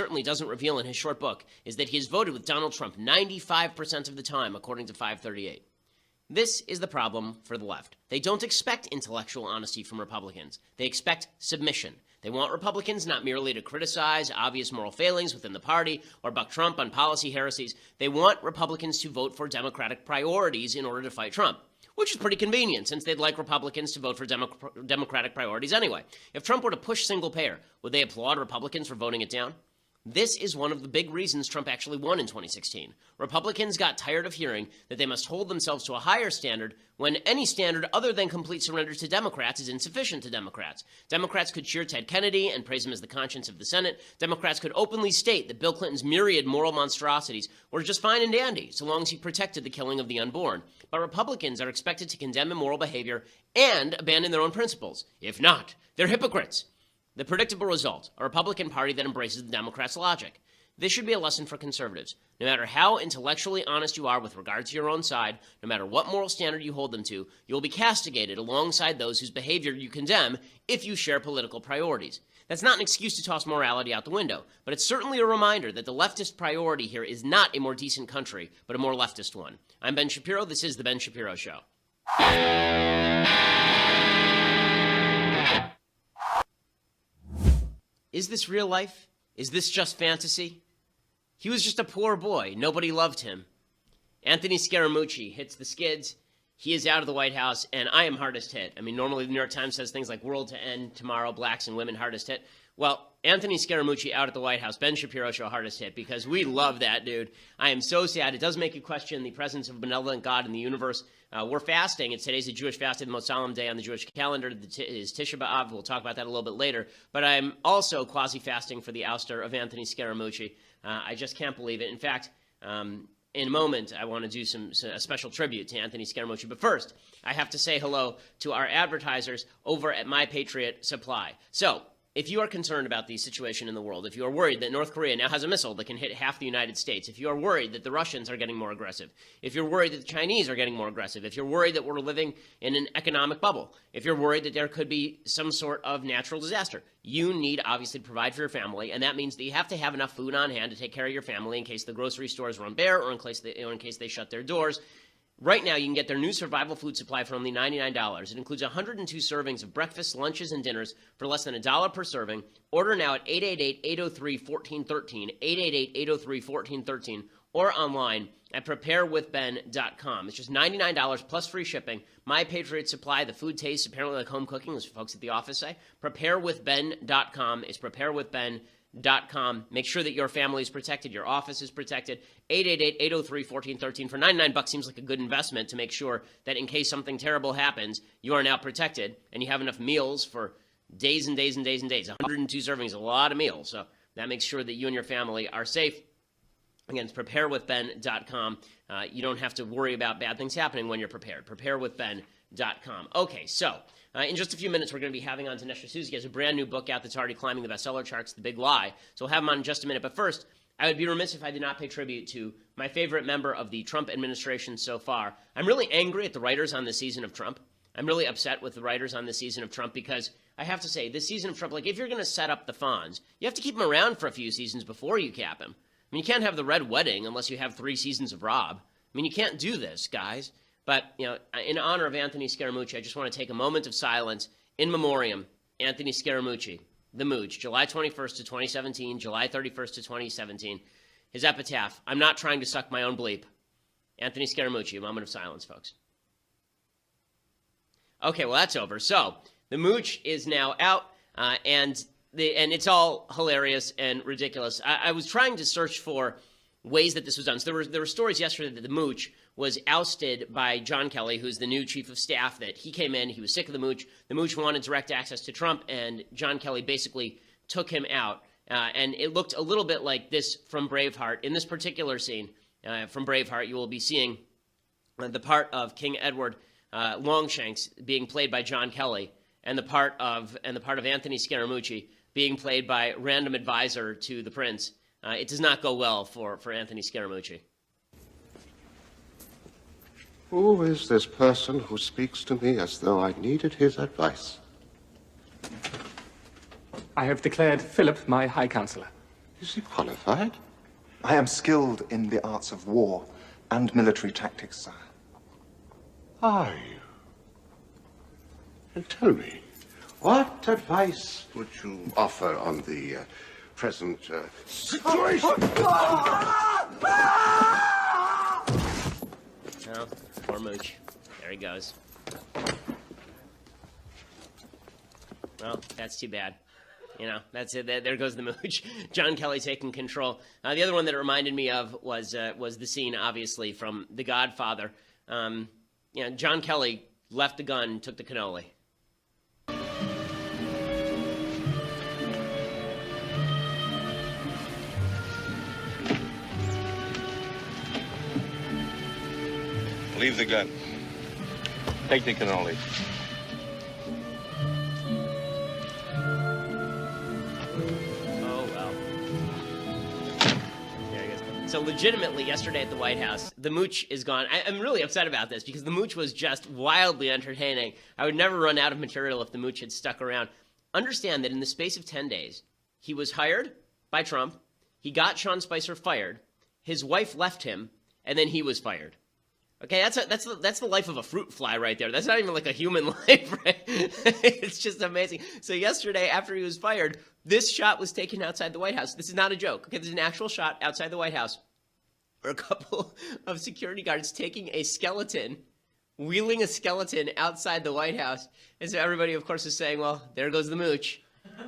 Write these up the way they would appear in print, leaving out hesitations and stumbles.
certainly doesn't reveal in his short book is that he has voted with Donald Trump 95% of the time, according to 538. This is the problem for the left. They don't expect intellectual honesty from Republicans. They expect submission. They want Republicans not merely to criticize obvious moral failings within the party or buck Trump on policy heresies. They want Republicans to vote for Democratic priorities in order to fight Trump, which is pretty convenient since they'd like Republicans to vote for Democratic priorities anyway. If Trump were to push single payer, would they applaud Republicans for voting it down? This is one of the big reasons Trump actually won in 2016. Republicans got tired of hearing that they must hold themselves to a higher standard when any standard other than complete surrender to Democrats is insufficient to Democrats. Democrats could cheer Ted Kennedy and praise him as the conscience of the Senate. Democrats could openly state that Bill Clinton's myriad moral monstrosities were just fine and dandy, so long as he protected the killing of the unborn. But Republicans are expected to condemn immoral behavior and abandon their own principles. If not, they're hypocrites. The predictable result, a Republican Party that embraces the Democrats' logic. This should be a lesson for conservatives. No matter how intellectually honest you are with regard to your own side, no matter what moral standard you hold them to, you will be castigated alongside those whose behavior you condemn if you share political priorities. That's not an excuse to toss morality out the window, but it's certainly a reminder that the leftist priority here is not a more decent country, but a more leftist one. I'm Ben Shapiro. This is The Ben Shapiro Show. Is this real life? Is this just fantasy? He was just a poor boy. Nobody loved him. Anthony Scaramucci hits the skids. He is out of the White House, and I am hardest hit. I mean, normally the New York Times says things like world to end tomorrow, blacks and women hardest hit. Well, Anthony Scaramucci out at the White House, Ben Shapiro Show hardest hit, because we love that dude. I am so sad. It does make you question the presence of a benevolent God in the universe. We're fasting. Today's a Jewish fast, the most solemn day on the Jewish calendar is Tisha B'Av. We'll talk about that a little bit later. But I'm also quasi-fasting for the ouster of Anthony Scaramucci. I just can't believe it. In fact, in a moment, I want to do a special tribute to Anthony Scaramucci. But first, I have to say hello to our advertisers over at My Patriot Supply. So, if you are concerned about the situation in the world, if you are worried that North Korea now has a missile that can hit half the United States, if you are worried that the Russians are getting more aggressive, if you're worried that the Chinese are getting more aggressive, if you're worried that we're living in an economic bubble, if you're worried that there could be some sort of natural disaster, you need obviously to provide for your family, and that means that you have to have enough food on hand to take care of your family in case the grocery stores run bare or in case they shut their doors. Right now, you can get their new survival food supply for only $99. It includes 102 servings of breakfast, lunches, and dinners for less than $1 per serving. Order now at 888-803-1413, 888-803-1413, or online at preparewithben.com. It's just $99 plus free shipping. My Patriot Supply, the food tastes apparently like home cooking, as folks at the office say. Preparewithben.com. It's preparewithben.com. Make sure that your family is protected, your office is protected. 888-803-1413 for $99 seems like a good investment to make sure that in case something terrible happens, you are now protected and you have enough meals for days and days and days and days. 102 servings, a lot of meals. So that makes sure that you and your family are safe. Again, it's preparewithben.com. You don't have to worry about bad things happening when you're prepared. Preparewithben.com. Okay, so in just a few minutes, we're going to be having on Dinesh D'Souza. He has a brand new book out that's already climbing the bestseller charts, The Big Lie. So we'll have him on in just a minute. But first, I would be remiss if I did not pay tribute to my favorite member of the Trump administration so far. I'm really angry at the writers on this season of Trump. I'm really upset with the writers on this season of Trump because I have to say, this season of Trump, like if you're going to set up the Fonz, you have to keep him around for a few seasons before you cap him. I mean, you can't have the Red Wedding unless you have 3 seasons of Rob. I mean, you can't do this, guys. But, you know, in honor of Anthony Scaramucci, I just want to take a moment of silence in memoriam. Anthony Scaramucci, the Mooch, July 21st to 2017, July 31st to 2017. His epitaph, I'm not trying to suck my own bleep. Anthony Scaramucci, a moment of silence, folks. Okay, well, that's over. So, the Mooch is now out, and it's all hilarious and ridiculous. I was trying to search for ways that this was done. So there were stories yesterday that the Mooch was ousted by John Kelly, who's the new chief of staff, that he came in, he was sick of the Mooch. The Mooch wanted direct access to Trump, and John Kelly basically took him out. And it looked a little bit like this from Braveheart. In this particular scene from Braveheart, you will be seeing the part of King Edward Longshanks being played by John Kelly, and the part of Anthony Scaramucci being played by random advisor to the prince. It does not go well for Anthony Scaramucci. Who is this person who speaks to me as though I needed his advice? I have declared Philip my High Counselor. Is he qualified? I am skilled in the arts of war and military tactics, sire. Are you? And tell me, what advice would you offer on the present situation? Oh, poor Mooch. There he goes. Well, that's too bad. You know, that's it. There goes the Mooch. John Kelly taking control. The other one that it reminded me of was the scene, obviously, from The Godfather. John Kelly left the gun, took the cannoli. Leave the gun. Take the cannoli. Oh, well. There he goes. So legitimately, yesterday at the White House, the Mooch is gone. I'm really upset about this because the Mooch was just wildly entertaining. I would never run out of material if the Mooch had stuck around. Understand that in the space of 10 days, he was hired by Trump, he got Sean Spicer fired, his wife left him, and then he was fired. Okay, that's the life of a fruit fly right there. That's not even like a human life, right? It's just amazing. So yesterday, after he was fired, this shot was taken outside the White House. This is not a joke. Okay, there's an actual shot outside the White House where a couple of security guards taking a skeleton, wheeling a skeleton outside the White House. And so everybody, of course, is saying, well, there goes the Mooch.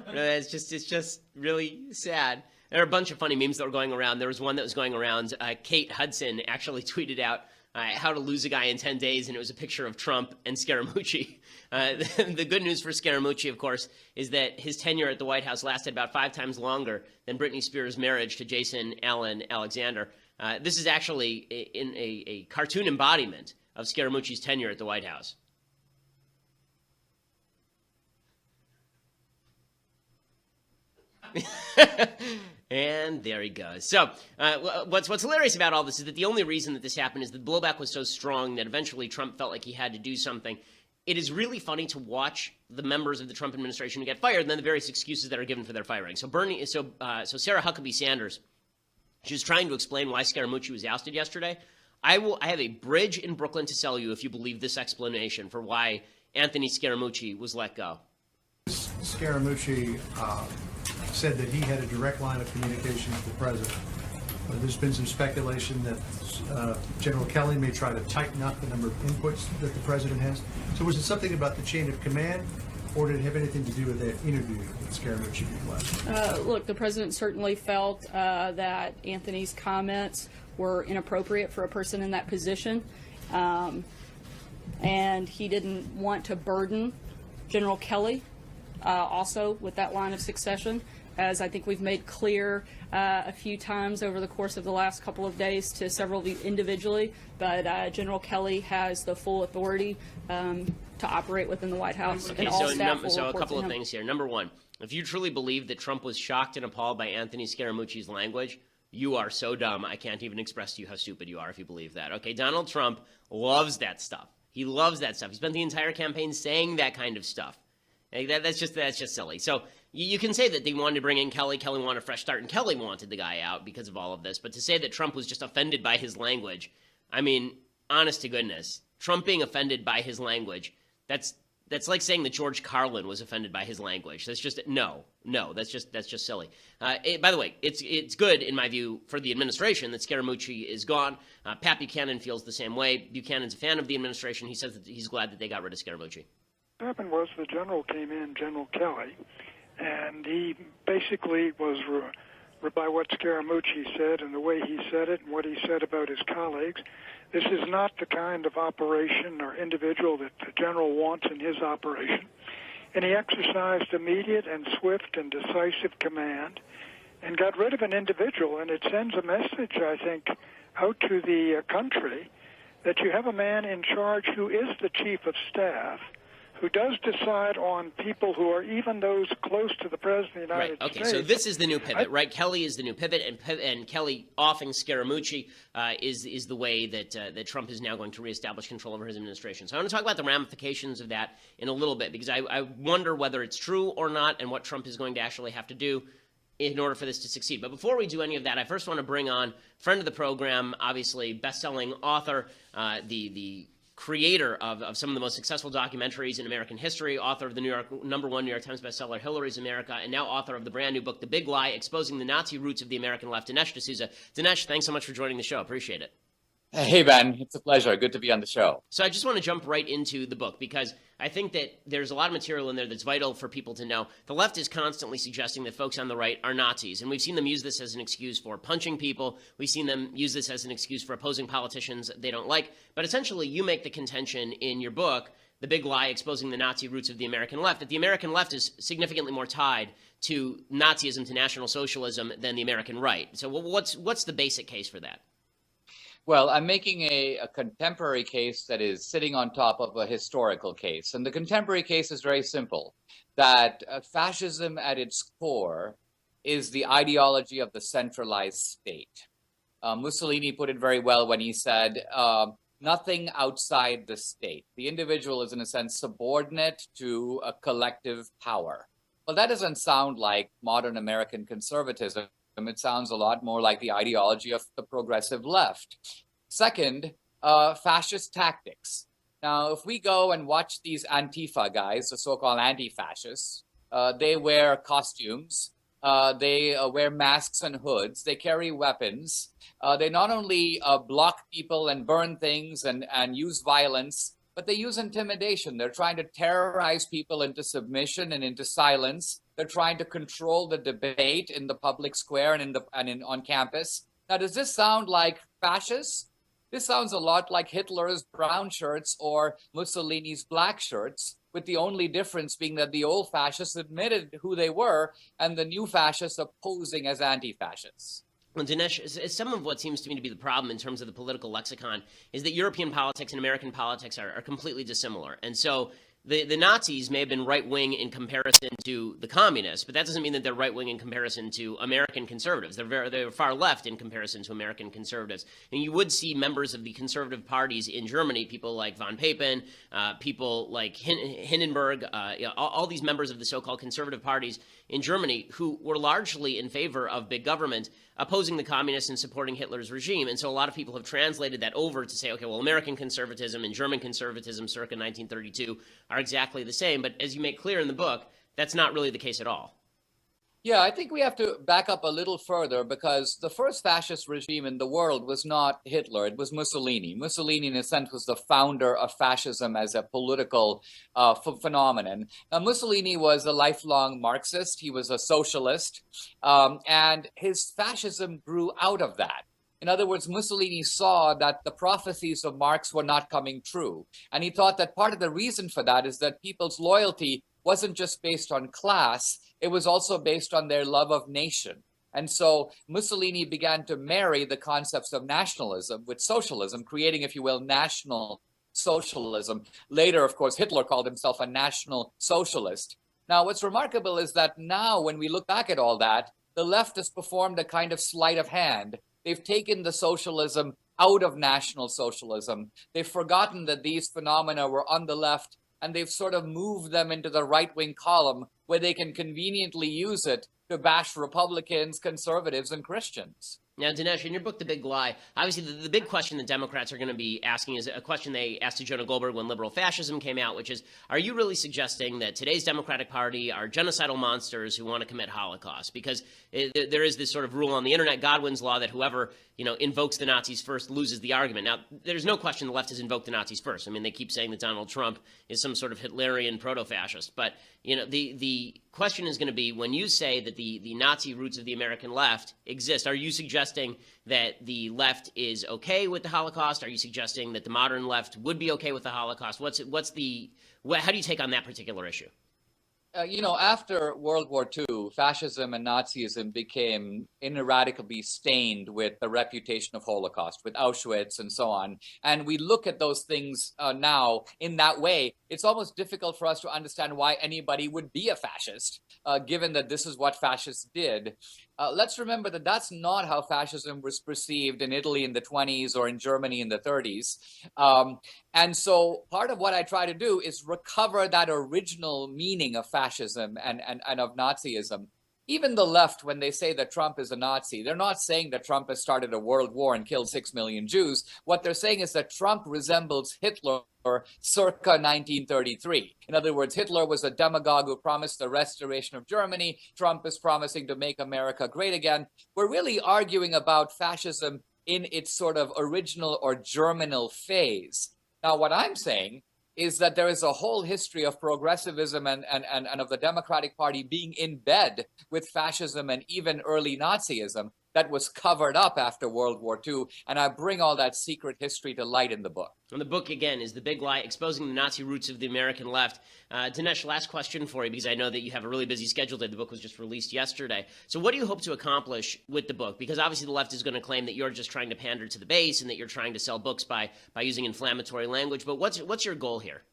It's just really sad. There are a bunch of funny memes that were going around. There was one that was going around. Kate Hudson actually tweeted out, how to lose a guy in 10 days, and it was a picture of Trump and Scaramucci. The good news for Scaramucci, of course, is that his tenure at the White House lasted about 5 times longer than Britney Spears' marriage to Jason Allen Alexander. This is actually in a cartoon embodiment of Scaramucci's tenure at the White House. And there he goes. So what's hilarious about all this is that the only reason that this happened is the blowback was so strong that eventually Trump felt like he had to do something. It is really funny to watch the members of the Trump administration who get fired and then the various excuses that are given for their firing. So Sarah Huckabee Sanders, she was trying to explain why Scaramucci was ousted yesterday. I have a bridge in Brooklyn to sell you if you believe this explanation for why Anthony Scaramucci was let go. Scaramucci said that he had a direct line of communication with the president. There's been some speculation that General Kelly may try to tighten up the number of inputs that the president has. So was it something about the chain of command, or did it have anything to do with that interview that Scaramucci did last? Look, the president certainly felt that Anthony's comments were inappropriate for a person in that position, and he didn't want to burden General Kelly also with that line of succession. As I think we've made clear a few times over the course of the last couple of days to several of you individually, but General Kelly has the full authority to operate within the White House, Okay, and all so, staff will so a report couple to of him. things here. Number one, if you truly believe that Trump was shocked and appalled by Anthony Scaramucci's language, you are so dumb. I can't even express to you how stupid you are if you believe that. Okay, Donald Trump loves that stuff. He loves that stuff. He spent the entire campaign saying that kind of stuff. That's just silly. So you can say that they wanted to bring in Kelly. Kelly wanted a fresh start, and Kelly wanted the guy out because of all of this. But to say that Trump was just offended by his language, I mean, honest to goodness, Trump being offended by his language, that's like saying that George Carlin was offended by his language. That's just no. That's just silly. By the way, it's good in my view for the administration that Scaramucci is gone. Pat Buchanan feels the same way. Buchanan's a fan of the administration. He says that he's glad that they got rid of Scaramucci. What happened was the general came in, General Kelly, and he basically was by what Scaramucci said and the way he said it and what he said about his colleagues. This is not the kind of operation or individual that the general wants in his operation. And he exercised immediate and swift and decisive command and got rid of an individual. And it sends a message, I think, out to the country that you have a man in charge who is the chief of staff, who does decide on people who are even those close to the President of the United States. Right, okay, so this is the new pivot, right? Kelly is the new pivot, and Kelly offing Scaramucci is the way that Trump is now going to reestablish control over his administration. So I want to talk about the ramifications of that in a little bit, because I wonder whether it's true or not and what Trump is going to actually have to do. in order for this to succeed. But before we do any of that, I first want to bring on friend of the program, obviously best-selling author, the creator of some of the most successful documentaries in American history, author of the #1 New York Times bestseller Hillary's America, and now author of the brand new book The Big Lie: Exposing the Nazi Roots of the American Left, Dinesh D'Souza. Dinesh, thanks so much for joining the show. Appreciate it. Hey, Ben. It's a pleasure. Good to be on the show. So I just want to jump right into the book because I think that there's a lot of material in there that's vital for people to know. The left is constantly suggesting that folks on the right are Nazis, and we've seen them use this as an excuse for punching people. We've seen them use this as an excuse for opposing politicians they don't like. But essentially, you make the contention in your book, The Big Lie: Exposing the Nazi Roots of the American Left, that the American left is significantly more tied to Nazism, to National Socialism, than the American right. So what's the basic case for that? Well, I'm making a contemporary case that is sitting on top of a historical case. And the contemporary case is very simple, that fascism at its core is the ideology of the centralized state. Mussolini put it very well when he said, nothing outside the state. The individual is, in a sense, subordinate to a collective power. Well, that doesn't sound like modern American conservatism. It sounds a lot more like the ideology of the progressive left. Second, fascist tactics. Now, if we go and watch these Antifa guys, the so-called anti-fascists, they wear costumes, they wear masks and hoods, they carry weapons. They not only block people and burn things and use violence, but they use intimidation. They're trying to terrorize people into submission and into silence. They're trying to control the debate in the public square and on campus. Now, does this sound like fascists? This sounds a lot like Hitler's brown shirts or Mussolini's black shirts, with the only difference being that the old fascists admitted who they were and the new fascists are posing as anti-fascists. Well, Dinesh, some of what seems to me to be the problem in terms of the political lexicon is that European politics and American politics are completely dissimilar. And so the Nazis may have been right-wing in comparison to the communists, but that doesn't mean that they're right-wing in comparison to American conservatives. They're far left in comparison to American conservatives. And you would see members of the conservative parties in Germany, people like von Papen, people like Hindenburg, all these members of the so-called conservative parties in Germany who were largely in favor of big government, opposing the communists and supporting Hitler's regime. And so a lot of people have translated that over to say, okay, well, American conservatism and German conservatism circa 1932 are exactly the same. But as you make clear in the book, that's not really the case at all. Yeah, I think we have to back up a little further because the first fascist regime in the world was not Hitler, it was Mussolini. Mussolini, in a sense, was the founder of fascism as a political phenomenon. Now, Mussolini was a lifelong Marxist, he was a socialist, and his fascism grew out of that. In other words, Mussolini saw that the prophecies of Marx were not coming true. And he thought that part of the reason for that is that people's loyalty wasn't just based on class, it was also based on their love of nation. And so Mussolini began to marry the concepts of nationalism with socialism, creating, if you will, national socialism. Later, of course, Hitler called himself a national socialist. Now, what's remarkable is that now, when we look back at all that, the left has performed a kind of sleight of hand. They've taken the socialism out of National Socialism. They've forgotten that these phenomena were on the left, and they've sort of moved them into the right-wing column where they can conveniently use it to bash Republicans, conservatives, and Christians. Now, Dinesh, in your book, The Big Lie, obviously the big question that Democrats are going to be asking is a question they asked to Jonah Goldberg when liberal fascism came out, which is, are you really suggesting that today's Democratic Party are genocidal monsters who want to commit Holocaust? Because there is this sort of rule on the internet, Godwin's law, that whoever invokes the Nazis first loses the argument. Now, there's no question the left has invoked the Nazis first. I mean, they keep saying that Donald Trump is some sort of Hitlerian proto-fascist. But, the question is going to be, when you say that the Nazi roots of the American left exist, are you suggesting that the left is okay with the Holocaust? Are you suggesting that the modern left would be okay with the Holocaust? How do you take on that particular issue? After World War II, fascism and Nazism became ineradicably stained with the reputation of Holocaust, with Auschwitz and so on. And we look at those things now in that way. It's almost difficult for us to understand why anybody would be a fascist, given that this is what fascists did. Let's remember that that's not how fascism was perceived in Italy in the 20s or in Germany in the 30s. And so part of what I try to do is recover that original meaning of fascism and of Nazism. even the left, when they say that Trump is a Nazi, they're not saying that Trump has started a world war and killed 6 million Jews. What they're saying is that Trump resembles Hitler circa 1933. In other words, Hitler was a demagogue who promised the restoration of Germany. Trump is promising to make America great again. We're really arguing about fascism in its sort of original or germinal phase. Now, what I'm saying is that there is a whole history of progressivism and of the Democratic Party being in bed with fascism and even early Nazism that was covered up after World War II. And I bring all that secret history to light in the book. And the book, again, is The Big Lie, Exposing the Nazi Roots of the American Left. Dinesh, last question for you, because I know that you have a really busy schedule today. The book was just released yesterday. So what do you hope to accomplish with the book? Because obviously the left is going to claim that you're just trying to pander to the base and that you're trying to sell books by using inflammatory language. But what's your goal here?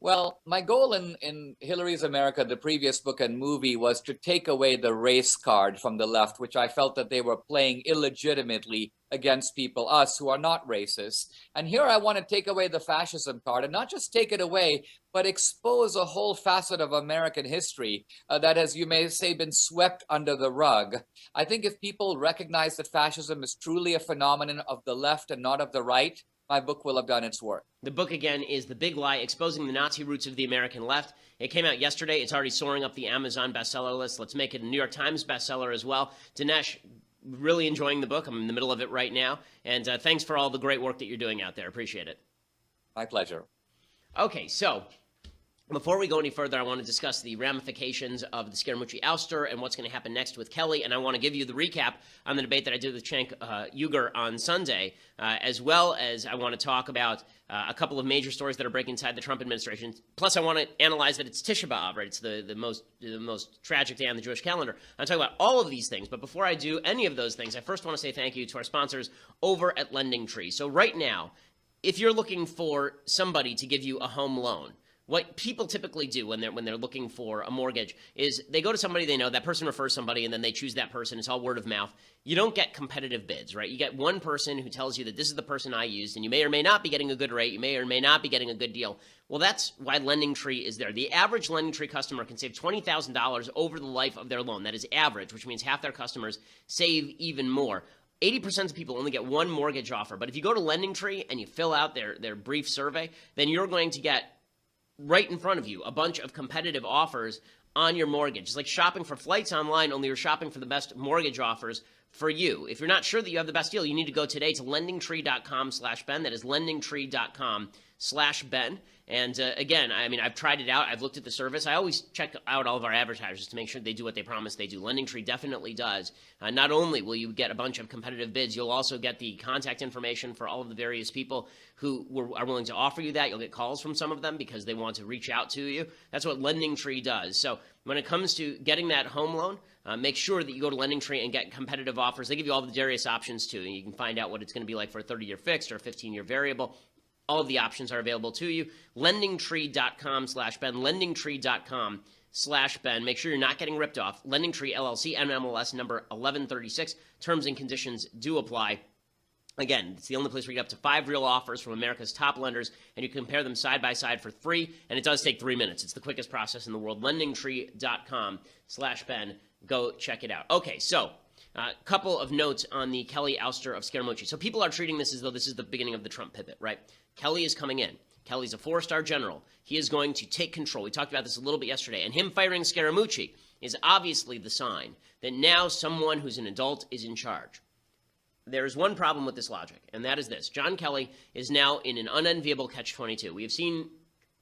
Well, my goal in Hillary's America, the previous book and movie, was to take away the race card from the left, which I felt that they were playing illegitimately against people, us, who are not racist. And here I want to take away the fascism card, and not just take it away, but expose a whole facet of American history that has, you may say, been swept under the rug. I think if people recognize that fascism is truly a phenomenon of the left and not of the right, my book will have done its work. The book, again, is The Big Lie, Exposing the Nazi Roots of the American Left. It came out yesterday. It's already soaring up the Amazon bestseller list. Let's make it a New York Times bestseller as well. Dinesh, really enjoying the book. I'm in the middle of it right now. And thanks for all the great work that you're doing out there. Appreciate it. My pleasure. Okay, so before we go any further, I want to discuss the ramifications of the Scaramucci ouster and what's going to happen next with Kelly. And I want to give you the recap on the debate that I did with Cenk Uygur on Sunday, as well as I want to talk about a couple of major stories that are breaking inside the Trump administration. Plus, I want to analyze that it's Tisha B'Av, right? It's the most tragic day on the Jewish calendar. I'm talking about all of these things. But before I do any of those things, I first want to say thank you to our sponsors over at LendingTree. So right now, if you're looking for somebody to give you a home loan, what people typically do when they're looking for a mortgage is they go to somebody they know, that person refers somebody, and then they choose that person. It's all word of mouth. You don't get competitive bids, right? You get one person who tells you that this is the person I used, and you may or may not be getting a good rate. You may or may not be getting a good deal. Well, that's why LendingTree is there. The average LendingTree customer can save $20,000 over the life of their loan. That is average, which means half their customers save even more. 80% of people only get one mortgage offer. But if you go to LendingTree and you fill out their brief survey, then you're going to get right in front of you a bunch of competitive offers on your mortgage. It's like shopping for flights online, only you're shopping for the best mortgage offers for you. If you're not sure that you have the best deal, you need to go today to lendingtree.com/Ben. That is lendingtree.com/Ben. And again, I mean, I've tried it out. I've looked at the service. I always check out all of our advertisers to make sure they do what they promise they do. LendingTree definitely does. Not only will you get a bunch of competitive bids, you'll also get the contact information for all of the various people who are willing to offer you that. You'll get calls from some of them because they want to reach out to you. That's what LendingTree does. So when it comes to getting that home loan, make sure that you go to LendingTree and get competitive offers. They give you all the various options too, and you can find out what it's going to be like for a 30-year fixed or a 15-year variable. All of the options are available to you. LendingTree.com/Ben. LendingTree.com/Ben. Make sure you're not getting ripped off. LendingTree LLC, NMLS number 1136. Terms and conditions do apply. Again, it's the only place where you get up to 5 real offers from America's top lenders, and you compare them side by side for free, and it does take 3 minutes. It's the quickest process in the world. LendingTree.com/Ben. Go check it out. Okay, so a couple of notes on the Kelly ouster of Scaramucci. So people are treating this as though this is the beginning of the Trump pivot, right? Kelly is coming in. Kelly's a 4-star general. He is going to take control. We talked about this a little bit yesterday. And him firing Scaramucci is obviously the sign that now someone who's an adult is in charge. There is one problem with this logic, and that is this. John Kelly is now in an unenviable catch-22. We have seen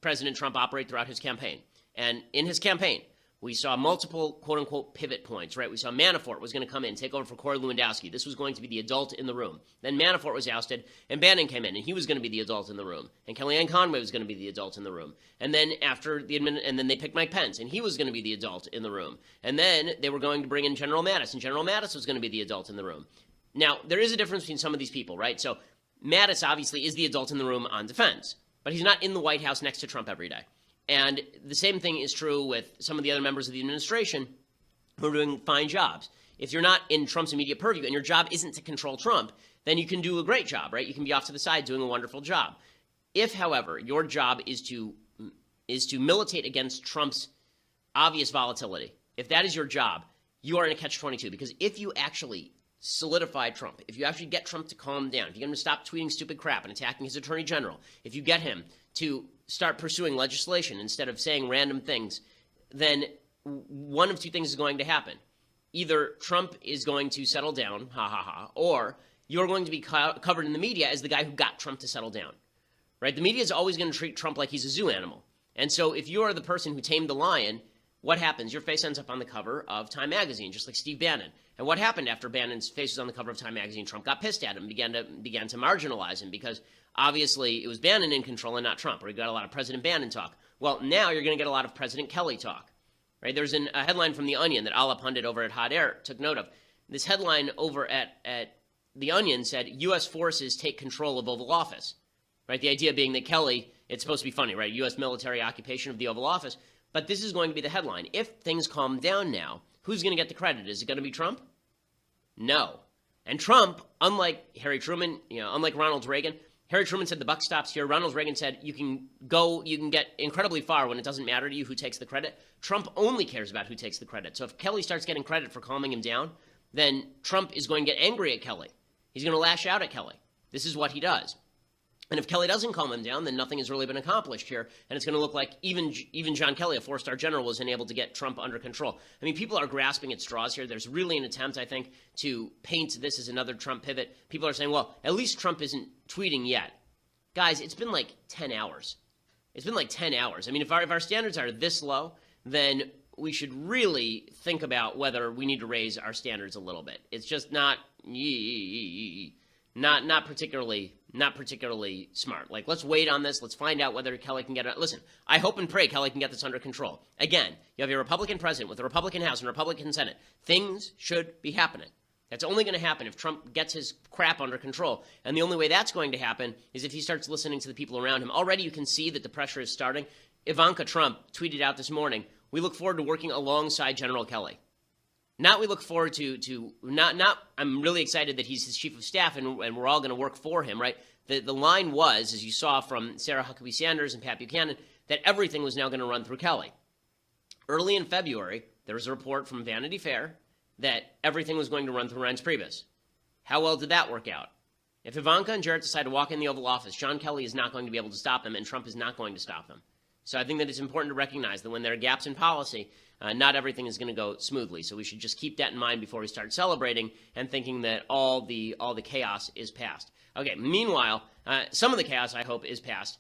President Trump operate throughout his campaign. And in his campaign, we saw multiple, quote-unquote, pivot points, right? We saw Manafort was going to come in, take over for Corey Lewandowski. This was going to be the adult in the room. Then Manafort was ousted, and Bannon came in, and he was going to be the adult in the room. And Kellyanne Conway was going to be the adult in the room. And then and then they picked Mike Pence, and he was going to be the adult in the room. And then they were going to bring in General Mattis, and General Mattis was going to be the adult in the room. Now, there is a difference between some of these people, right? So Mattis obviously is the adult in the room on defense, but he's not in the White House next to Trump every day. And the same thing is true with some of the other members of the administration who are doing fine jobs. If you're not in Trump's immediate purview and your job isn't to control Trump, then you can do a great job, right? You can be off to the side doing a wonderful job. If, however, your job is to militate against Trump's obvious volatility, if that is your job, you are in a catch-22, because if you actually solidify Trump, if you actually get Trump to calm down, if you get him to stop tweeting stupid crap and attacking his attorney general, if you get him to start pursuing legislation instead of saying random things, then one of two things is going to happen. Either Trump is going to settle down, or you're going to be covered in the media as the guy who got Trump to settle down, right? The media is always going to treat Trump like he's a zoo animal. And so if you're the person who tamed the lion, what happens? Your face ends up on the cover of Time magazine, just like Steve Bannon. And what happened after Bannon's face was on the cover of Time magazine? Trump got pissed at him, began to marginalize him, because obviously it was Bannon in control and not Trump, or he got a lot of President Bannon talk. Well, now you're going to get a lot of President Kelly talk, right? There's a headline from The Onion that Ala Pundit over at Hot Air took note of. This headline over at The Onion said, U.S. forces take control of Oval Office, right? The idea being that Kelly, it's supposed to be funny, right? U.S. military occupation of the Oval Office. But this is going to be the headline. If things calm down now, who's going to get the credit? Is it going to be Trump? No. And Trump, unlike Harry Truman, unlike Ronald Reagan, Harry Truman said the buck stops here. Ronald Reagan said you can get incredibly far when it doesn't matter to you who takes the credit. Trump only cares about who takes the credit. So if Kelly starts getting credit for calming him down, then Trump is going to get angry at Kelly. He's going to lash out at Kelly. This is what he does. And if Kelly doesn't calm him down, then nothing has really been accomplished here. And it's going to look like even John Kelly, a four-star general, was unable to get Trump under control. I mean, people are grasping at straws here. There's really an attempt, I think, to paint this as another Trump pivot. People are saying, well, at least Trump isn't tweeting yet. Guys, it's been like 10 hours. It's been like 10 hours. I mean, if our standards are this low, then we should really think about whether we need to raise our standards a little bit. It's just not particularly smart. Like, let's wait on this. Let's find out whether Kelly can get it. Listen, I hope and pray Kelly can get this under control. Again, you have a Republican president with a Republican House and a Republican Senate. Things should be happening. That's only going to happen if Trump gets his crap under control. And the only way that's going to happen is if he starts listening to the people around him. Already you can see that the pressure is starting. Ivanka Trump tweeted out this morning, we look forward to working alongside General Kelly. Not we look forward I'm really excited that he's his chief of staff and we're all going to work for him, right? The line was, as you saw from Sarah Huckabee Sanders and Pat Buchanan, that everything was now going to run through Kelly. Early in February, there was a report from Vanity Fair that everything was going to run through Reince Priebus. How well did that work out? If Ivanka and Jared decide to walk in the Oval Office, John Kelly is not going to be able to stop them, and Trump is not going to stop them. So I think that it's important to recognize that when there are gaps in policy, not everything is going to go smoothly. So we should just keep that in mind before we start celebrating and thinking that all the chaos is past. Okay, meanwhile, some of the chaos, I hope, is past.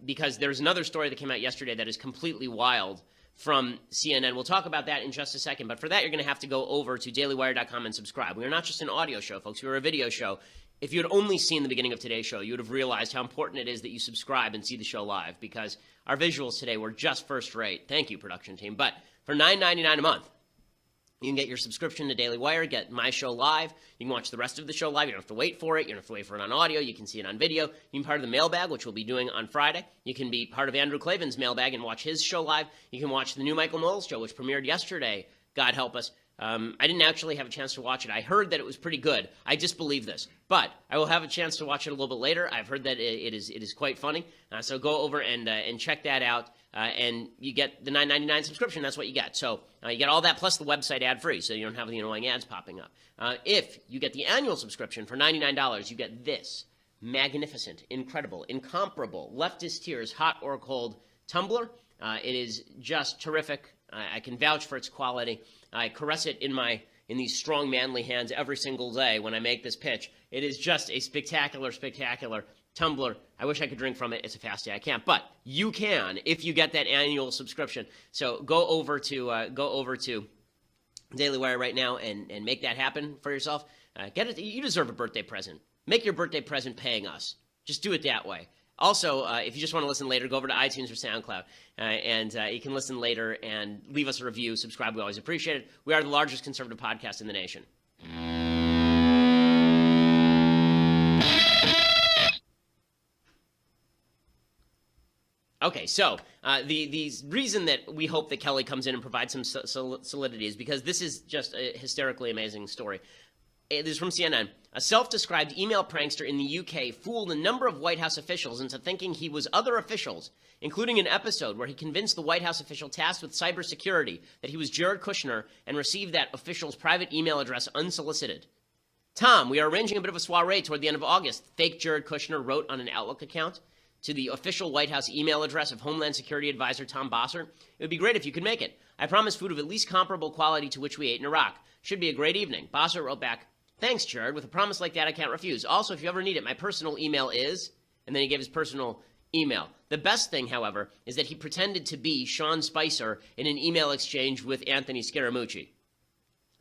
Because there's another story that came out yesterday that is completely wild from CNN. We'll talk about that in just a second. But for that, you're going to have to go over to dailywire.com and subscribe. We are not just an audio show, folks. We are a video show. If you had only seen the beginning of today's show, you would have realized how important it is that you subscribe and see the show live, because our visuals today were just first rate. Thank you, production team. But for $9.99 a month, you can get your subscription to Daily Wire, get my show live. You can watch the rest of the show live. You don't have to wait for it. You don't have to wait for it on audio. You can see it on video. You can be part of the mailbag, which we'll be doing on Friday. You can be part of Andrew Klavan's mailbag and watch his show live. You can watch the new Michael Knowles show, which premiered yesterday, God help us. I didn't actually have a chance to watch it. I heard that it was pretty good. I disbelieve this, but I will have a chance to watch it a little bit later. I've heard that it is quite funny. So go over and check that out. And you get the $9.99 subscription. That's what you get. So you get all that plus the website ad-free, so you don't have the annoying ads popping up. If you get the annual subscription for $99, you get this magnificent, incredible, incomparable leftist tears, hot or cold tumbler. It is just terrific. I can vouch for its quality. I caress it in these strong, manly hands every single day when I make this pitch. It is just a spectacular, spectacular tumbler. I wish I could drink from it. It's a fast day. I can't, but you can if you get that annual subscription. So go over to Daily Wire right now and make that happen for yourself. Get it. You deserve a birthday present. Make your birthday present paying us. Just do it that way. Also, if you just want to listen later, go over to iTunes or SoundCloud, and you can listen later and leave us a review. Subscribe. We always appreciate it. We are the largest conservative podcast in the nation. Okay, so the reason that we hope that Kelly comes in and provides some solidity is because this is just a hysterically amazing story. this is from CNN. A self-described email prankster in the UK fooled a number of White House officials into thinking he was other officials, including an episode where he convinced the White House official tasked with cybersecurity that he was Jared Kushner and received that official's private email address unsolicited. Tom, we are arranging a bit of a soiree toward the end of August. Fake Jared Kushner wrote on an Outlook account to the official White House email address of Homeland Security Advisor Tom Bossert. It would be great if you could make it. I promise food of at least comparable quality to which we ate in Iraq. Should be a great evening. Bossert wrote back, thanks, Jared. With a promise like that, I can't refuse. Also, if you ever need it, my personal email is... And then he gave his personal email. The best thing, however, is that he pretended to be Sean Spicer in an email exchange with Anthony Scaramucci.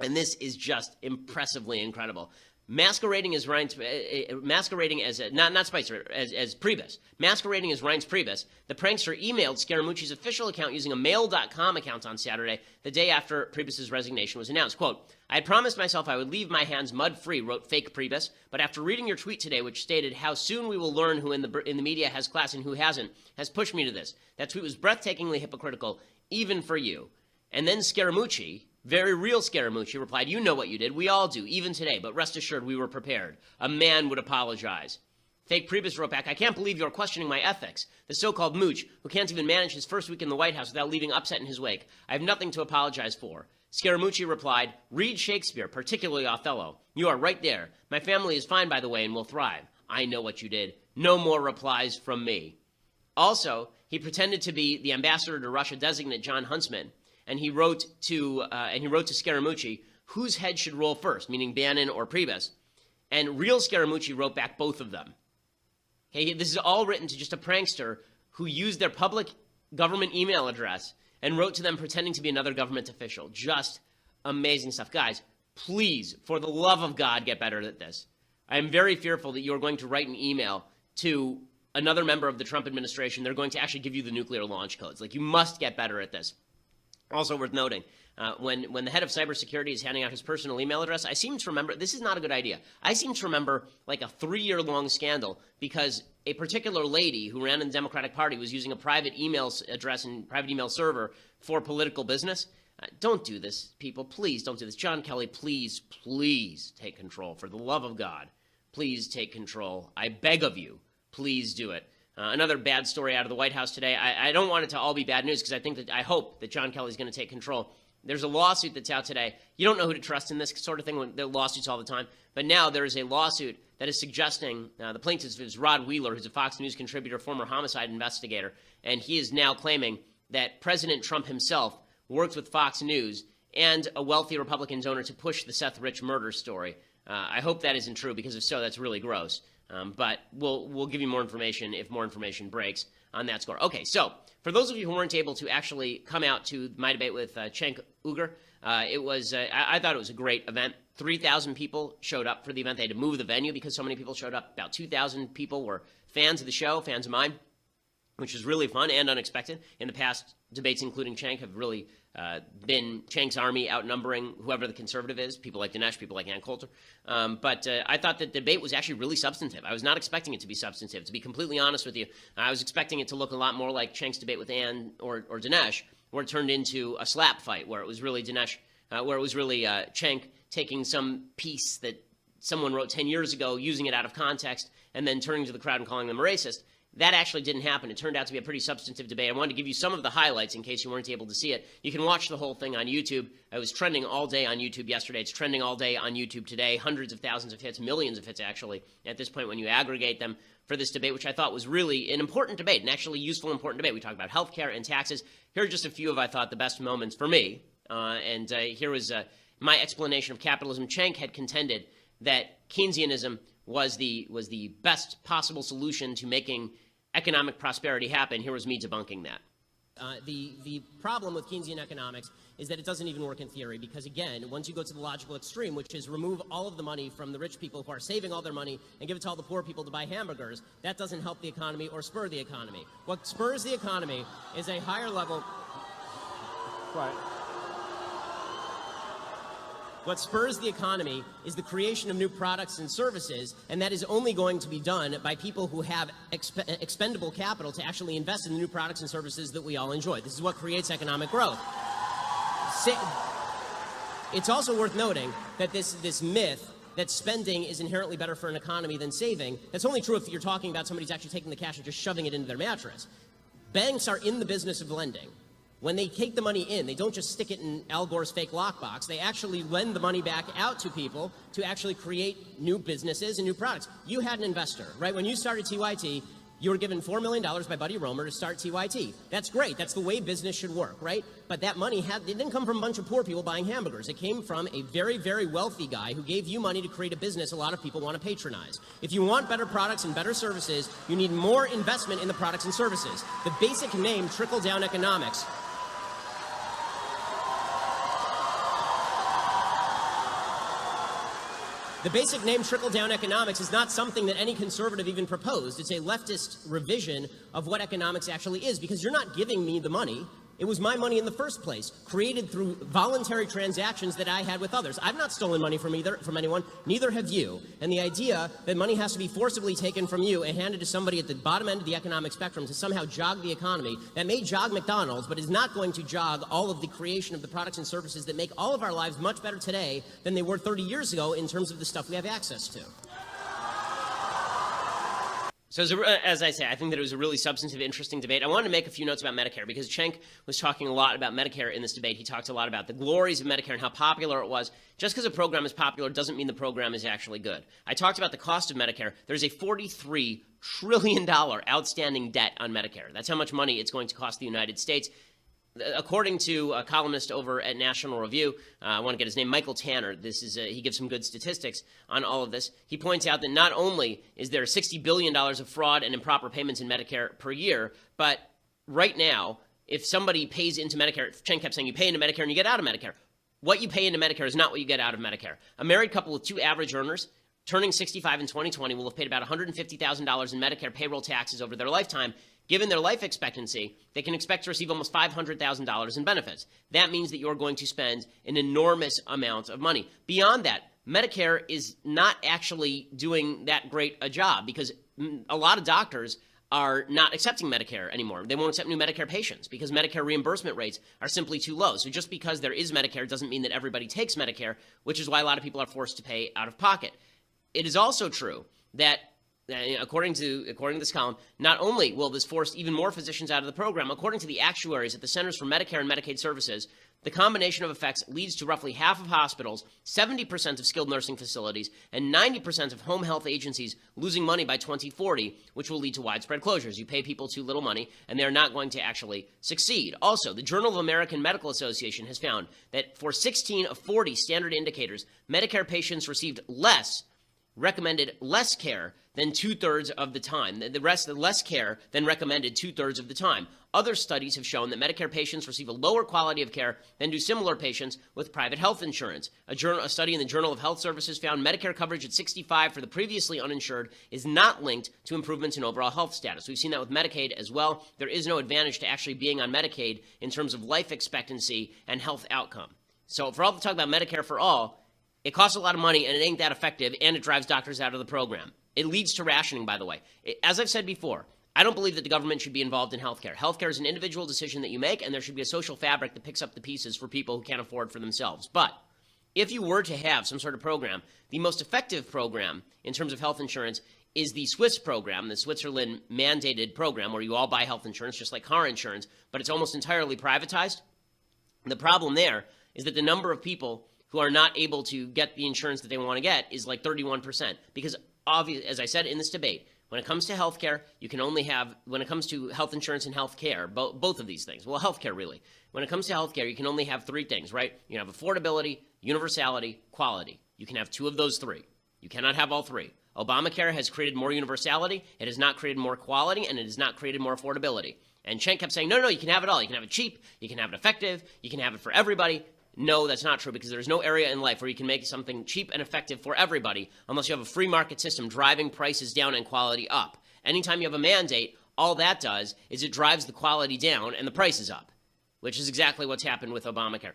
And this is just impressively incredible. Masquerading as Reince, masquerading as not Spicer, as Priebus, masquerading as Reince Priebus, the prankster emailed Scaramucci's official account using a mail.com account on Saturday, the day after Priebus's resignation was announced. Quote, I had promised myself I would leave my hands mud-free, wrote fake Priebus, but after reading your tweet today, which stated how soon we will learn who in the media has class and who hasn't, has pushed me to this. That tweet was breathtakingly hypocritical, even for you. And then Scaramucci, very real Scaramucci, replied, you know what you did. We all do, even today, but rest assured we were prepared. A man would apologize. Fake Priebus wrote back, I can't believe you're questioning my ethics. The so-called mooch, who can't even manage his first week in the White House without leaving upset in his wake. I have nothing to apologize for. Scaramucci replied, read Shakespeare, particularly Othello. You are right there. My family is fine, by the way, and will thrive. I know what you did. No more replies from me. Also, he pretended to be the ambassador to Russia designate John Huntsman, and he wrote to Scaramucci, whose head should roll first, meaning Bannon or Priebus. And real Scaramucci wrote back both of them. Okay, this is all written to just a prankster who used their public government email address and wrote to them pretending to be another government official. Just amazing stuff. Guys, please, for the love of God, get better at this. I am very fearful that you're going to write an email to another member of the Trump administration. They're going to actually give you the nuclear launch codes. Like, you must get better at this. Also worth noting, when the head of cybersecurity is handing out his personal email address, I seem to remember, this is not a good idea, I seem to remember like a 3-year-long scandal because a particular lady who ran in the Democratic Party was using a private email address and private email server for political business. Don't do this, people. Please don't do this. John Kelly, please, please take control. For the love of God, please take control. I beg of you, please do it. Another bad story out of the White House today. I don't want it to all be bad news because I hope that John Kelly's going to take control. There's a lawsuit that's out today. You don't know who to trust in this sort of thing when there are lawsuits all the time. But now there is a lawsuit that is suggesting, the plaintiff is Rod Wheeler, who's a Fox News contributor, former homicide investigator, and he is now claiming that President Trump himself worked with Fox News and a wealthy Republican donor to push the Seth Rich murder story. I hope that isn't true because if so, that's really gross. But we'll give you more information if more information breaks on that score. Okay, so for those of you who weren't able to actually come out to my debate with Cenk Uygur, I thought it was a great event. 3,000 people showed up for the event. They had to move the venue because so many people showed up. About 2,000 people were fans of the show, fans of mine, which is really fun and unexpected. In the past, debates including Cenk have really been Cenk's army outnumbering whoever the conservative is, people like Dinesh, people like Ann Coulter. But I thought the debate was actually really substantive. I was not expecting it to be substantive. To be completely honest with you, I was expecting it to look a lot more like Cenk's debate with Ann or Dinesh, where it turned into a slap fight, where it was really Dinesh, where it was really Cenk taking some piece that someone wrote 10 years ago, using it out of context, and then turning to the crowd and calling them a racist. That actually didn't happen. It turned out to be a pretty substantive debate. I wanted to give you some of the highlights in case you weren't able to see it. You can watch the whole thing on YouTube. It was trending all day on YouTube yesterday. It's trending all day on YouTube today. Hundreds of thousands of hits, millions of hits actually, at this point when you aggregate them for this debate, which I thought was really an important debate, an actually useful, important debate. We talked about healthcare and taxes. Here are just a few of, I thought, the best moments for me. Here was my explanation of capitalism. Cenk had contended that Keynesianism was the best possible solution to making economic prosperity happen. Here was me debunking that. The problem with Keynesian economics is that it doesn't even work in theory because, again, once you go to the logical extreme, which is remove all of the money from the rich people who are saving all their money and give it to all the poor people to buy hamburgers, that doesn't help the economy or spur the economy. What spurs the economy is a higher level... Right. What spurs the economy is the creation of new products and services, and that is only going to be done by people who have expendable capital to actually invest in the new products and services that we all enjoy. This is what creates economic growth. It's also worth noting that this myth that spending is inherently better for an economy than saving. That's only true if you're talking about somebody's actually taking the cash and just shoving it into their mattress. Banks are in the business of lending. When they take the money in, they don't just stick it in Al Gore's fake lockbox. They actually lend the money back out to people to actually create new businesses and new products. You had an investor, right? When you started TYT, you were given $4 million by Buddy Roemer to start TYT. That's great. That's the way business should work, right? But that money it didn't come from a bunch of poor people buying hamburgers. It came from a very, very wealthy guy who gave you money to create a business a lot of people want to patronize. If you want better products and better services, you need more investment in the products and services. The basic name, trickle-down economics, the basic name trickle-down economics is not something that any conservative even proposed. It's a leftist revision of what economics actually is, because you're not giving me the money. It was my money in the first place, created through voluntary transactions that I had with others. I've not stolen money from anyone, neither have you. And the idea that money has to be forcibly taken from you and handed to somebody at the bottom end of the economic spectrum to somehow jog the economy, that may jog McDonald's, but is not going to jog all of the creation of the products and services that make all of our lives much better today than they were 30 years ago in terms of the stuff we have access to. So as I say, I think that it was a really substantive, interesting debate. I wanted to make a few notes about Medicare because Cenk was talking a lot about Medicare in this debate. He talked a lot about the glories of Medicare and how popular it was. Just because a program is popular doesn't mean the program is actually good. I talked about the cost of Medicare. There's a $43 trillion outstanding debt on Medicare. That's how much money it's going to cost the United States. According to a columnist over at National Review, I want to get his name, Michael Tanner, he gives some good statistics on all of this. He points out that not only is there $60 billion of fraud and improper payments in Medicare per year, but right now, if somebody pays into Medicare, Cenk kept saying you pay into Medicare and you get out of Medicare. What you pay into Medicare is not what you get out of Medicare. A married couple with two average earners turning 65 in 2020 will have paid about $150,000 in Medicare payroll taxes over their lifetime. Given their life expectancy, they can expect to receive almost $500,000 in benefits. That means that you're going to spend an enormous amount of money. Beyond that, Medicare is not actually doing that great a job because a lot of doctors are not accepting Medicare anymore. They won't accept new Medicare patients because Medicare reimbursement rates are simply too low. So just because there is Medicare doesn't mean that everybody takes Medicare, which is why a lot of people are forced to pay out of pocket. It is also true that according to this column, not only will this force even more physicians out of the program, according to the actuaries at the Centers for Medicare and Medicaid Services, the combination of effects leads to roughly half of hospitals, 70% of skilled nursing facilities, and 90% of home health agencies losing money by 2040, which will lead to widespread closures. You pay people too little money, and they're not going to actually succeed. Also, the Journal of American Medical Association has found that for 16 of 40 standard indicators, Medicare patients recommended less care than two-thirds of the time. The rest, less care than recommended two-thirds of the time. Other studies have shown that Medicare patients receive a lower quality of care than do similar patients with private health insurance. A study in the Journal of Health Services found Medicare coverage at 65 for the previously uninsured is not linked to improvements in overall health status. We've seen that with Medicaid as well. There is no advantage to actually being on Medicaid in terms of life expectancy and health outcome. So for all the talk about Medicare for all, it costs a lot of money and it ain't that effective, and it drives doctors out of the program. It leads to rationing, by the way. As I've said before, I don't believe that the government should be involved in healthcare. Healthcare is an individual decision that you make, and there should be a social fabric that picks up the pieces for people who can't afford for themselves. But if you were to have some sort of program, the most effective program in terms of health insurance is the Swiss program, the Switzerland mandated program where you all buy health insurance just like car insurance, but it's almost entirely privatized. The problem there is that the number of people who are not able to get the insurance that they want to get is like 31%. Because, as I said in this debate, when it comes to healthcare, you can only have, when it comes to health insurance and healthcare, both of these things, well, healthcare really, when it comes to healthcare, you can only have three things, right? You can have affordability, universality, quality. You can have two of those three. You cannot have all three. Obamacare has created more universality, it has not created more quality, and it has not created more affordability. And Cenk kept saying, no, you can have it all. You can have it cheap, you can have it effective, you can have it for everybody. No, that's not true, because there's no area in life where you can make something cheap and effective for everybody unless you have a free market system driving prices down and quality up. Anytime you have a mandate, all that does is it drives the quality down and the prices up, which is exactly what's happened with Obamacare.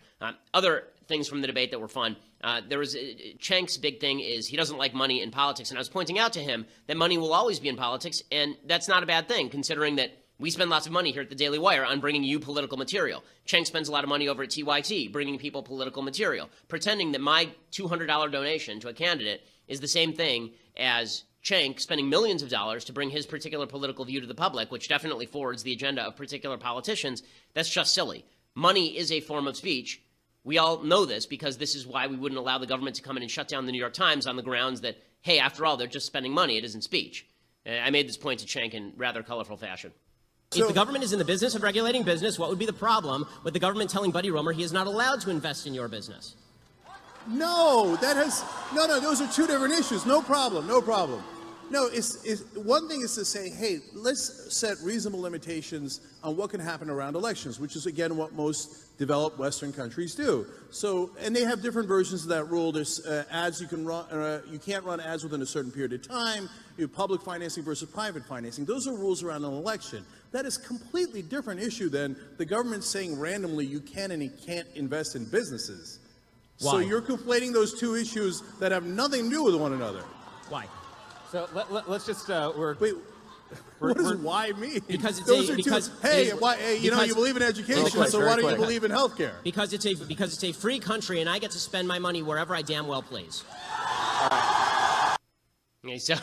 Other things from the debate that were fun, Cenk's big thing is he doesn't like money in politics, and I was pointing out to him that money will always be in politics, and that's not a bad thing, considering that We spend lots of money here at the Daily Wire on bringing you political material. Cenk spends a lot of money over at TYT bringing people political material, pretending that my $200 donation to a candidate is the same thing as Cenk spending millions of dollars to bring his particular political view to the public, which definitely forwards the agenda of particular politicians. That's just silly. Money is a form of speech. We all know this because this is why we wouldn't allow the government to come in and shut down the New York Times on the grounds that, hey, after all, they're just spending money. It isn't speech. I made this point to Cenk in rather colorful fashion. If the government is in the business of regulating business, what would be the problem with the government telling Buddy Roemer he is not allowed to invest in your business? No, those are two different issues. No problem. No, it's one thing is to say, hey, let's set reasonable limitations on what can happen around elections, which is, again, what most developed Western countries do. So, and they have different versions of that rule. There's ads you can run, you can't run ads within a certain period of time. You have public financing versus private financing. Those are rules around an election. That is a completely different issue than the government saying randomly you can and you can't invest in businesses. Why? So you're conflating those two issues that have nothing to do with one another. Why? So let's just wait. What does "why" mean? Because it's those a, are because two. Hey, why? Hey, you know you believe in education, so why don't you believe in healthcare? Because it's a free country, and I get to spend my money wherever I damn well please. Okay, so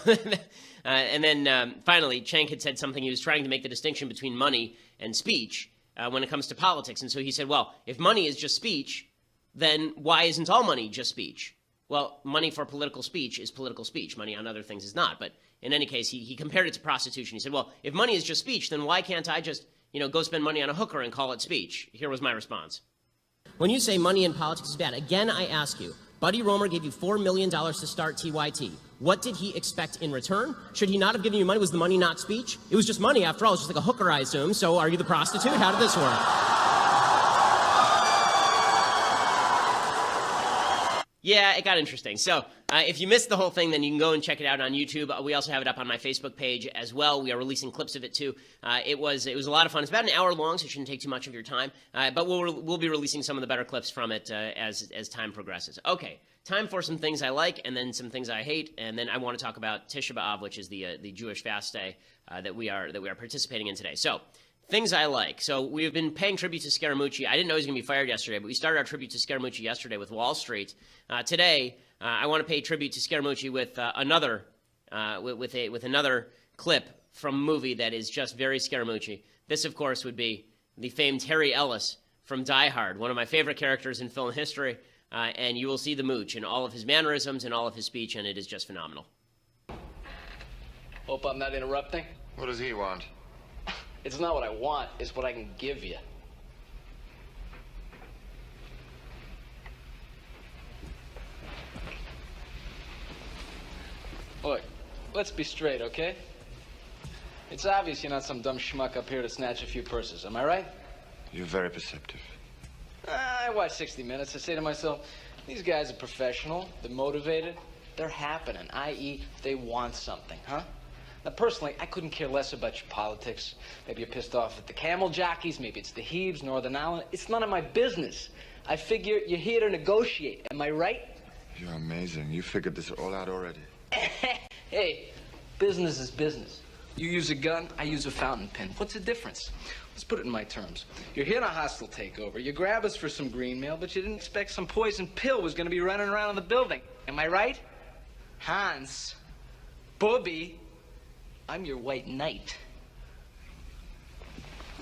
and then finally, Cenk had said something. He was trying to make the distinction between money and speech when it comes to politics, and so he said, "Well, if money is just speech, then why isn't all money just speech?" Well, money for political speech is political speech. Money on other things is not. But in any case, he compared it to prostitution. He said, well, if money is just speech, then why can't I just, go spend money on a hooker and call it speech? Here was my response. When you say money in politics is bad, again, I ask you, Buddy Roemer gave you $4 million to start TYT. What did he expect in return? Should he not have given you money? Was the money not speech? It was just money, after all. It was just like a hooker, I assume. So are you the prostitute? How did this work? Yeah, it got interesting. So if you missed the whole thing, then you can go and check it out on YouTube. We also have it up on my Facebook page as well. We are releasing clips of it too. It was a lot of fun. It's about an hour long, so it shouldn't take too much of your time. But we'll be releasing some of the better clips from it as time progresses. Okay, time for some things I like and then some things I hate, and then I want to talk about Tisha B'Av, which is the Jewish fast day that we are participating in today. So. Things I like. So we've been paying tribute to Scaramucci. I didn't know he was going to be fired yesterday, but we started our tribute to Scaramucci yesterday with Wall Street. Today, I want to pay tribute to Scaramucci with another clip from a movie that is just very Scaramucci. This, of course, would be the famed Harry Ellis from Die Hard, one of my favorite characters in film history. And you will see the mooch in all of his mannerisms and all of his speech, and it is just phenomenal. Hope I'm not interrupting. What does he want? It's not what I want, it's what I can give you. Look, let's be straight, okay? It's obvious you're not some dumb schmuck up here to snatch a few purses, am I right? You're very perceptive. I watch 60 Minutes. I say to myself, these guys are professional, they're motivated, they're happening, i.e. they want something, huh? Now, personally, I couldn't care less about your politics. Maybe you're pissed off at the camel jockeys, maybe it's the Hebes, Northern Ireland. It's none of my business. I figure you're here to negotiate, am I right? You're amazing. You figured this all out already. Hey, business is business. You use a gun, I use a fountain pen. What's the difference? Let's put it in my terms. You're here in a hostile takeover. You grab us for some green mail, but you didn't expect some poison pill was going to be running around in the building. Am I right? Hans, Bobby, I'm your white knight.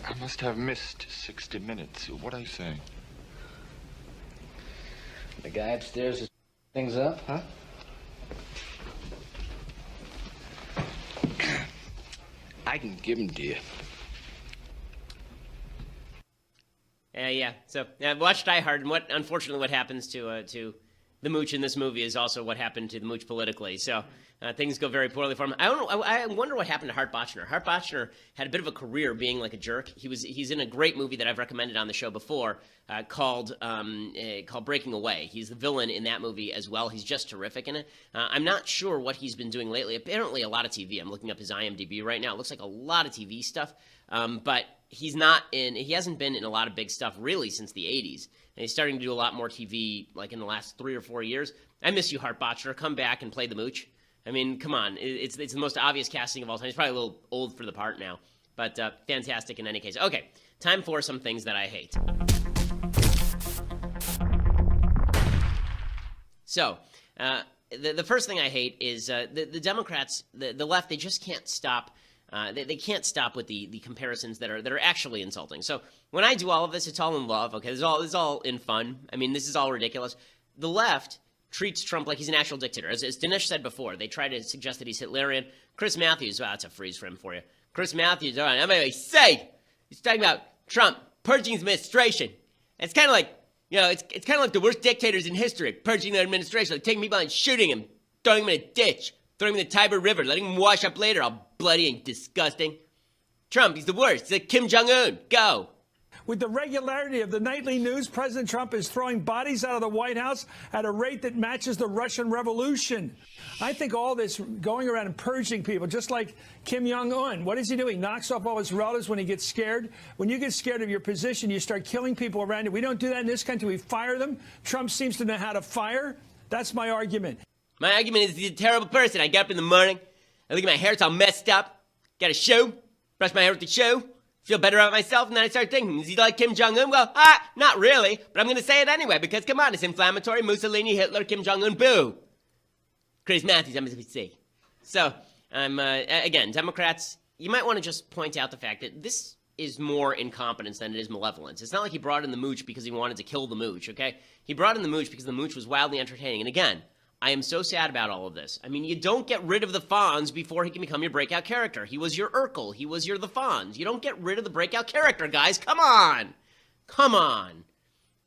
I must have missed 60 Minutes. What are you saying? The guy upstairs is things up, huh? I can give him to you. Yeah. So watch Die Hard, and unfortunately what happens to the mooch in this movie is also what happened to the mooch politically. So things go very poorly for him. I wonder what happened to Hart Bochner. Hart Bochner had a bit of a career being like a jerk. He's in a great movie that I've recommended on the show before called Breaking Away. He's the villain in that movie as well. He's just terrific in it. I'm not sure what he's been doing lately. Apparently a lot of TV. I'm looking up his IMDb right now. It looks like a lot of TV stuff. But he hasn't been in a lot of big stuff really since the 80s. And he's starting to do a lot more TV like in the last 3 or 4 years. I miss you, Hart Bochner. Come back and play the mooch. I mean, come on. It's the most obvious casting of all time. He's probably a little old for the part now. But fantastic in any case. Okay, time for some things that I hate. So, the first thing I hate is the Democrats, the left, they just can't stop. They can't stop with the comparisons that are actually insulting. So when I do all of this, it's all in love. Okay, this is all in fun. I mean, this is all ridiculous. The left treats Trump like he's an actual dictator. As Dinesh said before, they try to suggest that he's Hitlerian. Chris Matthews, that's a freeze frame for you. Chris Matthews, all right, I'm going to say, he's talking about Trump purging his administration. And it's kind of like, it's kind of like the worst dictators in history, purging their administration, like taking people and shooting him, throwing him in a ditch, throwing him in the Tiber River, letting him wash up later, all bloody and disgusting. Trump, he's the worst. He's like Kim Jong-un. Go. With the regularity of the nightly news, President Trump is throwing bodies out of the White House at a rate that matches the Russian Revolution. I think all this going around and purging people, just like Kim Jong-un, what does he do? He knocks off all his relatives when he gets scared. When you get scared of your position, you start killing people around you. We don't do that in this country. We fire them. Trump seems to know how to fire. That's my argument. My argument is he's a terrible person. I get up in the morning, I look at my hair, it's all messed up, got a shoe, brush my hair with the shoe, feel better about myself, and then I start thinking, is he like Kim Jong-un? Well, not really, but I'm going to say it anyway, because come on, it's inflammatory. Mussolini, Hitler, Kim Jong-un, boo. Chris Matthews, MSNBC. So, again, Democrats, you might want to just point out the fact that this is more incompetence than it is malevolence. It's not like he brought in the mooch because he wanted to kill the mooch, okay? He brought in the mooch because the mooch was wildly entertaining. And again, I am so sad about all of this. I mean, you don't get rid of the Fonz before he can become your breakout character. He was your Urkel. He was your the Fonz. You don't get rid of the breakout character, guys. Come on. Come on.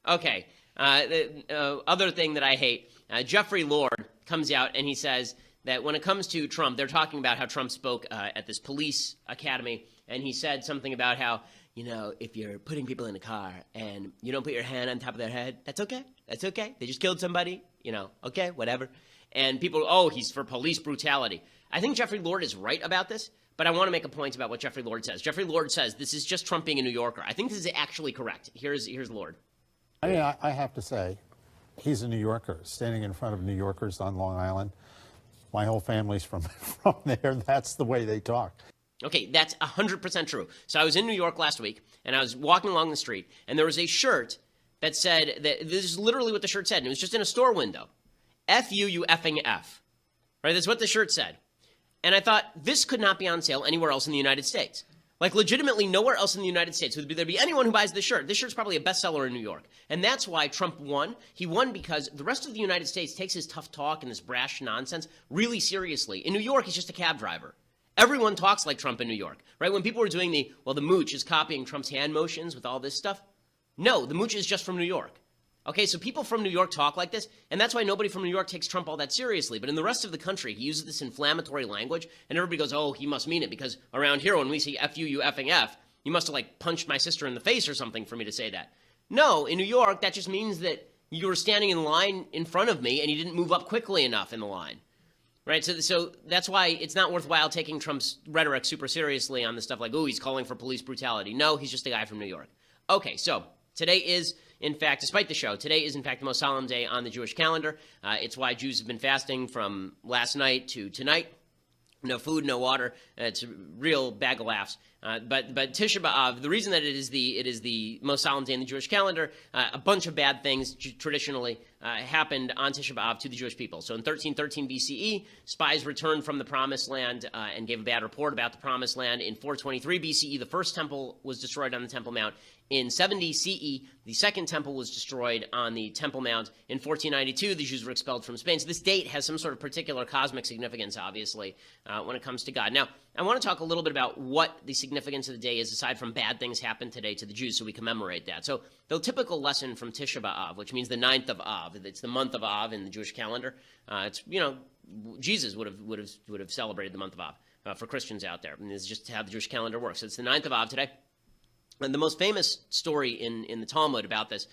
Okay. Other thing that I hate, Jeffrey Lord comes out and he says that when it comes to Trump, they're talking about how Trump spoke at this police academy, and he said something about how, if you're putting people in a car and you don't put your hand on top of their head, that's okay. That's okay. They just killed somebody, okay, whatever. And people, he's for police brutality. I think Jeffrey Lord is right about this, but I want to make a point about what Jeffrey Lord says. Jeffrey Lord says this is just Trump being a New Yorker. I think this is actually correct. Here's Lord. I have to say, he's a New Yorker, standing in front of New Yorkers on Long Island. My whole family's from there. That's the way they talk. Okay, that's 100% true. So I was in New York last week, and I was walking along the street, and there was a shirt that said, this is literally what the shirt said, and it was just in a store window. F-U, you effing F. Right, that's what the shirt said. And I thought, this could not be on sale anywhere else in the United States. Like, legitimately, nowhere else in the United States would there be anyone who buys this shirt. This shirt's probably a bestseller in New York. And that's why Trump won. He won because the rest of the United States takes his tough talk and this brash nonsense really seriously. In New York, he's just a cab driver. Everyone talks like Trump in New York, right? When people were doing the mooch is copying Trump's hand motions with all this stuff. No, the mooch is just from New York. Okay, so people from New York talk like this, and that's why nobody from New York takes Trump all that seriously. But in the rest of the country, he uses this inflammatory language, and everybody goes, oh, he must mean it, because around here, when we see F-U, you effing F, you must have, punched my sister in the face or something for me to say that. No, in New York, that just means that you were standing in line in front of me, and you didn't move up quickly enough in the line. Right, so that's why it's not worthwhile taking Trump's rhetoric super seriously on the stuff like, oh, he's calling for police brutality. No, he's just a guy from New York. Okay, so today is, in fact, despite the show, today is, in fact, the most solemn day on the Jewish calendar. It's why Jews have been fasting from last night to tonight. No food, no water. It's a real bag of laughs. But Tisha B'Av, the reason that it is the most solemn day in the Jewish calendar, a bunch of bad things traditionally happened on Tisha B'Av to the Jewish people. So in 1313 BCE, spies returned from the Promised Land and gave a bad report about the Promised Land. In 423 BCE, the first temple was destroyed on the Temple Mount. In 70 CE, the second temple was destroyed on the Temple Mount. In 1492, the Jews were expelled from Spain. So this date has some sort of particular cosmic significance, obviously, when it comes to God. Now, I want to talk a little bit about what the significance of the day is, aside from bad things happen today to the Jews, so we commemorate that. So the typical lesson from Tisha B'Av, which means the 9th of Av, it's the month of Av in the Jewish calendar. It's, Jesus would have celebrated the month of Av for Christians out there. And this is just how the Jewish calendar works. So it's the 9th of Av today. And the most famous story in the Talmud about this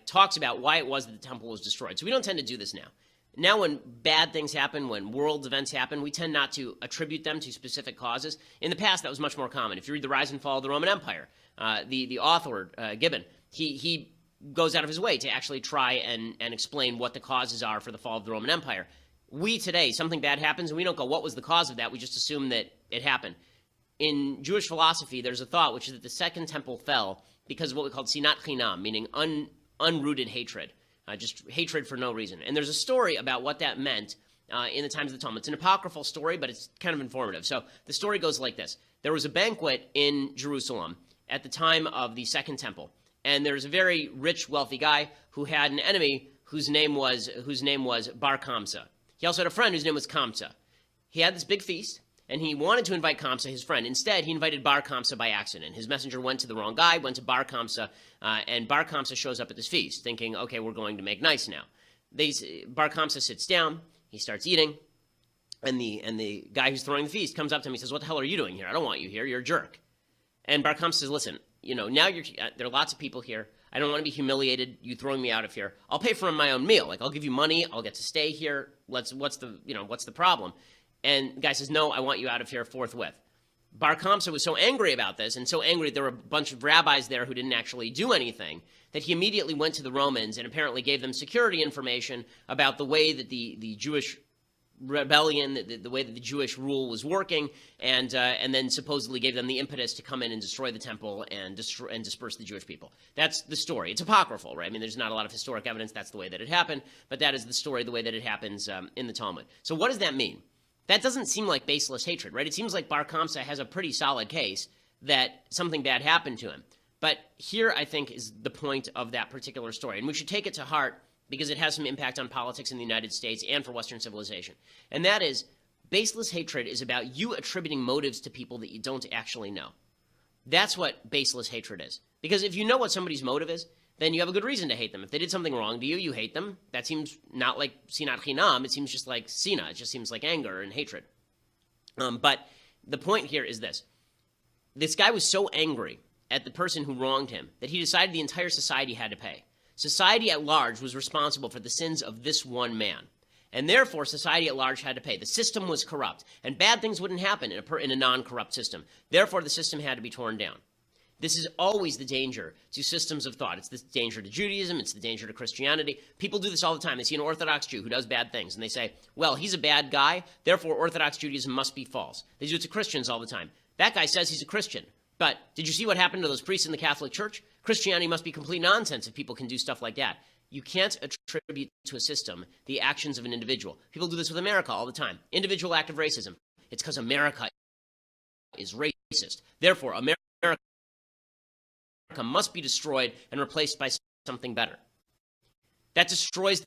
talks about why it was that the temple was destroyed. So we don't tend to do this now. Now when bad things happen, when world events happen, we tend not to attribute them to specific causes. In the past, that was much more common. If you read The Rise and Fall of the Roman Empire, the author, Gibbon, he goes out of his way to actually try and explain what the causes are for the fall of the Roman Empire. We today, something bad happens, and we don't go, what was the cause of that? We just assume that it happened. in Jewish philosophy, there's a thought which is that the Second Temple fell because of what we call sinat chinam, meaning unrooted hatred, just hatred for no reason. And there's a story about what that meant in the times of the Talmud. It's an apocryphal story, but it's kind of informative. So the story goes like this. There was a banquet in Jerusalem at the time of the Second Temple, and there's a very rich, wealthy guy who had an enemy whose name was Bar Kamsa. He also had a friend whose name was Kamsa. He had this big feast, and he wanted to invite Kamsa, his friend. Instead, he invited Bar Kamsa by accident. His messenger went to the wrong guy, went to Bar Kamsa, and Bar Kamsa shows up at this feast, thinking, okay, we're going to make nice now. Bar Kamsa sits down, he starts eating, and the guy who's throwing the feast comes up to him. He says, "What the hell are you doing here? I don't want you here. You're a jerk." And Bar Kamsa says, "Listen, now there are lots of people here. I don't want to be humiliated. You throwing me out of here. I'll pay for my own meal. Like, I'll give you money. I'll get to stay here. What's the problem?" And the guy says, "No, I want you out of here forthwith." Bar Kamsa was so angry about this, and so angry that there were a bunch of rabbis there who didn't actually do anything, that he immediately went to the Romans and apparently gave them security information about the way that the Jewish rebellion, the way that the Jewish rule was working, and then supposedly gave them the impetus to come in and destroy the temple and disperse the Jewish people. That's the story. It's apocryphal, right? I mean, there's not a lot of historic evidence that's the way that it happened, but that is the story, the way that it happens in the Talmud. So what does that mean? That doesn't seem like baseless hatred, right? It seems like Bar Kamsa has a pretty solid case that something bad happened to him. But here, I think, is the point of that particular story, and we should take it to heart because it has some impact on politics in the United States and for Western civilization. And that is, baseless hatred is about you attributing motives to people that you don't actually know. That's what baseless hatred is. Because if you know what somebody's motive is, then you have a good reason to hate them. If they did something wrong to you, you hate them. That seems not like sinat chinam. It seems just like sina. It just seems like anger and hatred. But the point here is this. This guy was so angry at the person who wronged him that he decided the entire society had to pay. Society at large was responsible for the sins of this one man. And therefore, society at large had to pay. The system was corrupt, and bad things wouldn't happen in a non-corrupt system. Therefore, the system had to be torn down. This is always the danger to systems of thought. It's the danger to Judaism. It's the danger to Christianity. People do this all the time. They see an Orthodox Jew who does bad things, and they say, well, he's a bad guy, therefore Orthodox Judaism must be false. They do it to Christians all the time. That guy says he's a Christian. But did you see what happened to those priests in the Catholic Church? Christianity must be complete nonsense if people can do stuff like that. You can't attribute to a system the actions of an individual. People do this with America all the time. Individual act of racism. It's because America is racist. Therefore, America must be destroyed and replaced by something better. That destroys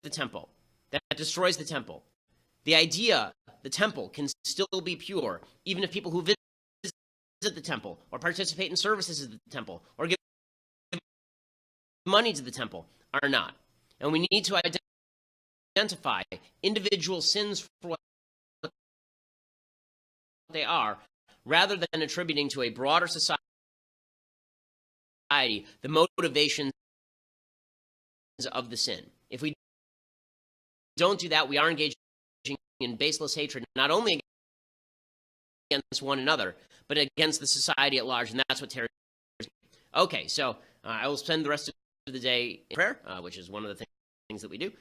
the temple. That destroys the temple. The idea the temple can still be pure, even if people who visit the temple or participate in services at the temple or give money to the temple are not. And we need to identify individual sins for what they are, rather than attributing to a broader society the motivations of the sin. If we don't do that, we are engaging in baseless hatred, not only against one another, but against the society at large, and that's what terrorism is. Okay, so I will spend the rest of the day in prayer, which is one of the things that we do.